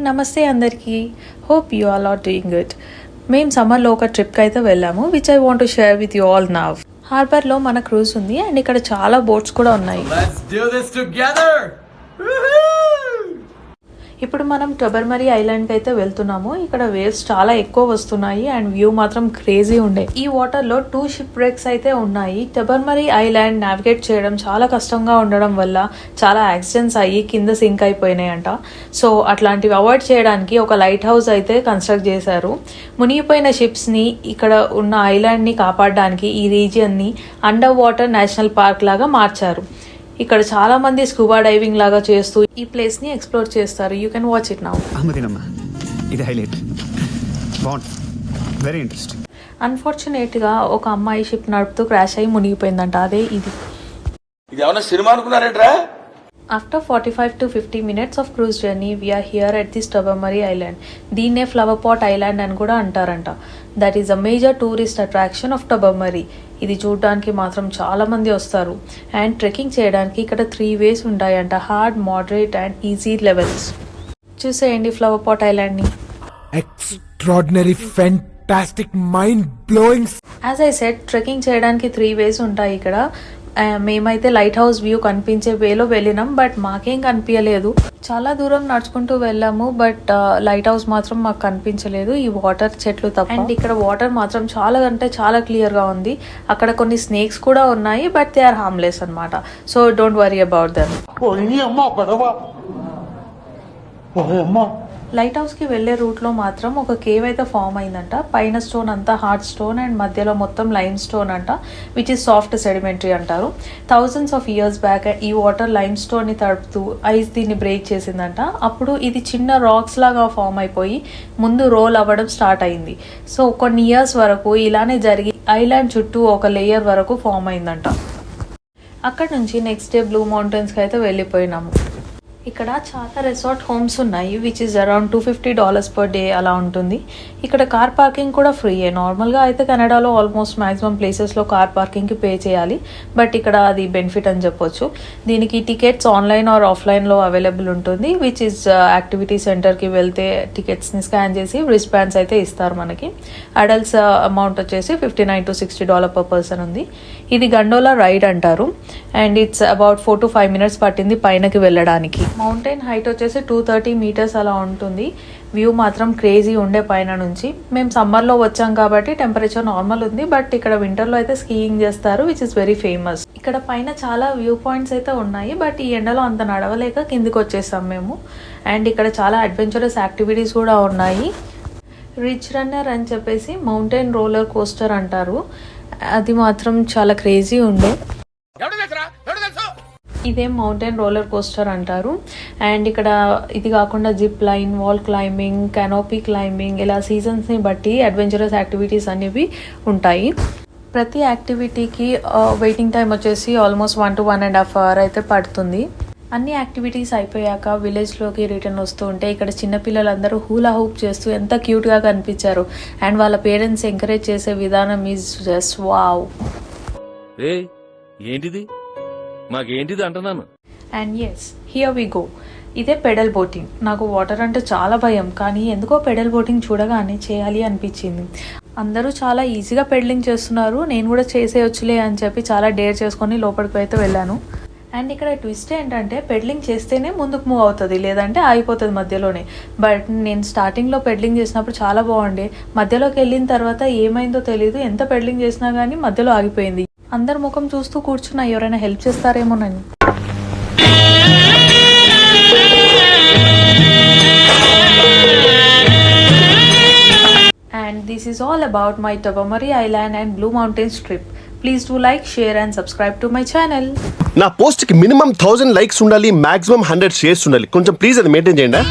నమస్తే అందరికీ. Hope you all are doing good. మేము సమ్మర్లో ఒక ట్రిప్కి అయితే వెళ్ళాము, which I want to share with you all now. హార్బర్లో మన క్రూజ్ ఉంది అండ్ ఇక్కడ చాలా బోట్స్ కూడా ఉన్నాయి. ఇప్పుడు మనం టొబర్మరీ ఐలాండ్కి అయితే వెళ్తున్నాము. ఇక్కడ వేవ్స్ చాలా ఎక్కువ వస్తున్నాయి అండ్ వ్యూ మాత్రం క్రేజీ ఉండే. ఈ వాటర్లో 2 షిప్ బ్రేక్స్ అయితే ఉన్నాయి. టొబర్మరీ ఐలాండ్ నావిగేట్ చేయడం చాలా కష్టంగా ఉండడం వల్ల చాలా యాక్సిడెంట్స్ అయ్యి కింద సింక్ అయిపోయినాయంట. సో అట్లాంటివి అవాయిడ్ చేయడానికి ఒక లైట్ హౌస్ అయితే కన్స్ట్రక్ట్ చేశారు. మునిగిపోయిన షిప్స్ని ఇక్కడ ఉన్న ఐలాండ్ని కాపాడడానికి ఈ రీజియన్ని అండర్ వాటర్ నేషనల్ పార్క్ లాగా మార్చారు. ఇక్కడ చాలా మంది స్కూబా డైవింగ్ లాగా చేస్తూ ఈ ప్లేస్ ని ఎక్స్ప్లోర్ చేస్తారు. You can watch it now. Unfortunate గా ఒక అమ్మాయి షిప్ నడుపుతూ క్రాష్ అయ్యి మునిగిపోయిందంట. అదే ఇది. After 45 to 50 minutes of cruise journey, we are here at this Tobermory Island. దీన్నే ఫ్లవర్ పాట్ ఐలాండ్ అని కూడా అంటారంట. That is a major tourist attraction of Tobermory. ఇది చూడడానికి మాత్రం చాలా మంది వస్తారు. అండ్ ట్రెక్కింగ్ చేయడానికి ఇక్కడ 3 ways ఉంటాయంట: hard, moderate and easy levels. చూసేయండి ఫ్లవర్ పాట్ ఐలాండ్ ని. Extraordinary, fantastic, mind blowing. As I said, trekking చేయడానికి 3 ways ఉంటాయి ఇక్కడ. మేమైతే లైట్ హౌస్ వ్యూ కనిపించే వేలో వెళ్ళినాం, బట్ మాకేం కనిపించలేదు. చాలా దూరం నడుచుకుంటూ వెళ్ళాము, బట్ లైట్ హౌస్ మాత్రం మాకు కనిపించలేదు, ఈ వాటర్ చెట్లు తప్ప. అండ్ ఇక్కడ వాటర్ మాత్రం చాలా అంటే చాలా క్లియర్ గా ఉంది. అక్కడ కొన్ని స్నేక్స్ కూడా ఉన్నాయి, బట్ దే ఆర్ హార్మ్లెస్ అన్నమాట. So don't worry about them. Light house కి వెళ్లే రూట్ లో మాత్రం ఒక కేవ్ అయితే ఫామ్ అయిందంట. పైన స్టోన్ అంతా హార్డ్ స్టోన్ అండ్ మధ్యలో మొత్తం లైమ్ స్టోన్ అంట, విచ్ ఇస్ సాఫ్ట్ సెడిమెంటరీ అంటారు. థౌజండ్స్ ఆఫ్ ఇయర్స్ బ్యాక్ ఈ వాటర్ లైమ్ స్టోన్ ని తడుపుతూ ఐస్ దీన్ని బ్రేక్ చేసిందంట. అప్పుడు ఇది చిన్న రాక్స్ లాగా ఫామ్ అయిపోయి ముందు రోల్ అవ్వడం స్టార్ట్ అయింది. సో కొన్ని ఇయర్స్ వరకు ఇలానే జరిగి ఐలాండ్ చుట్టూ ఒక లేయర్ వరకు ఫామ్ అయిందంట. అక్కడ నుంచి నెక్స్ట్ డే బ్లూ మౌంటైన్స్ కి అయితే వెళ్ళిపోయినాము. ఇక్కడ చాలా రిసార్ట్ హోమ్స్ ఉన్నాయి, which is around $250 per day అలా ఉంటుంది. ఇక్కడ కార్ పార్కింగ్ కూడా ఫ్రీయే. నార్మల్గా అయితే కెనడాలో ఆల్మోస్ట్ మ్యాక్సిమం ప్లేసెస్లో కార్ పార్కింగ్కి పే చేయాలి, బట్ ఇక్కడ అది బెనిఫిట్ అని చెప్పొచ్చు. దీనికి టికెట్స్ ఆన్లైన్ ఆర్ ఆఫ్లైన్లో అవైలబుల్ ఉంటుంది, విచ్ ఇస్ యాక్టివిటీ సెంటర్కి వెళ్తే టికెట్స్ని స్కాన్ చేసి రిస్ట్ బ్యాండ్స్ అయితే ఇస్తారు మనకి. అడల్ట్స్ అమౌంట్ వచ్చేసి $59 to $60 per person ఉంది. ఇది గండోలా రైడ్ అంటారు and it's about 4 to 5 minutes పట్టింది పైనకి వెళ్ళడానికి. మౌంటైన్ హైట్ వచ్చేసి 230 meters అలా ఉంటుంది. వ్యూ మాత్రం క్రేజీ ఉండే పైన నుంచి. మేము సమ్మర్లో వచ్చాం కాబట్టి టెంపరేచర్ నార్మల్ ఉంది, బట్ ఇక్కడ వింటర్లో అయితే స్కీయింగ్ చేస్తారు, విచ్ ఇస్ వెరీ ఫేమస్. ఇక్కడ పైన చాలా వ్యూ పాయింట్స్ అయితే ఉన్నాయి, బట్ ఈ ఎండలో అంత నడవలేక కిందికి వచ్చేసాం మేము. అండ్ ఇక్కడ చాలా అడ్వెంచరస్ యాక్టివిటీస్ కూడా ఉన్నాయి. రిచ్ రన్నర్ అని చెప్పేసి మౌంటైన్ రోలర్ కోస్టర్ అంటారు, అది మాత్రం చాలా క్రేజీ ఉండే. ఇదే మౌంటైన్ రోలర్ కోస్టర్ అంటారు. అండ్ ఇక్కడ ఇది కాకుండా zip line, wall climbing, canopy climbing, ఇలా సీజన్స్ని బట్టి అడ్వెంచరస్ యాక్టివిటీస్ అనేవి ఉంటాయి. ప్రతి యాక్టివిటీకి వెయిటింగ్ టైం వచ్చేసి ఆల్మోస్ట్ 1 to 1.5 hours అయితే పడుతుంది. అన్ని యాక్టివిటీస్ అయిపోయాక విలేజ్లోకి రిటర్న్ వస్తూ ఉంటే ఇక్కడ చిన్నపిల్లలందరూ హూలా హూప్ చేస్తూ ఎంత క్యూట్గా కనిపించారు. అండ్ వాళ్ళ పేరెంట్స్ ఎంకరేజ్ చేసే విధానం ఈజ్ జస్ట్ వావ్. ఏంటిది మాకేంటిది అంటున్నాను. And yes, here we go. ఇదే పెడల్ బోటింగ్. నాకు వాటర్ అంటే చాలా భయం, కానీ ఎందుకో పెడల్ బోటింగ్ చూడగానే చేయాలి అనిపించింది. అందరూ చాలా ఈజీగా పెడలింగ్ చేస్తున్నారు, నేను కూడా చేసేయొచ్చులే అని చెప్పి చాలా డేర్ చేసుకొని లోపలికి అయితే వెళ్ళాను. అండ్ ఇక్కడ ట్విస్ట్ ఏంటంటే పెడలింగ్ చేస్తేనే ముందుకు మూవ్ అవుతుంది, లేదంటే ఆగిపోతుంది మధ్యలోనే. బట్ నేను స్టార్టింగ్లో పెడలింగ్ చేసినప్పుడు చాలా బాగుండే. మధ్యలోకి వెళ్ళిన తర్వాత ఏమైందో తెలీదు, ఎంత పెడలింగ్ చేసినా కానీ మధ్యలో ఆగిపోయింది. అందరు ముఖం చూస్తూ కూర్చున్నా, ఎవరైనా help చేస్తారేమోనని. And this is all about my Tobermory Island and Blue Mountains trip. Please do like, share and subscribe to my channel. నా పోస్ట్ కి మినిమం 1000 likes ఉండాలి, మాక్సిమం 100 shares ఉండాలి. కొంచెం ప్లీజ్ అది మెయింటైన్ చేయండి.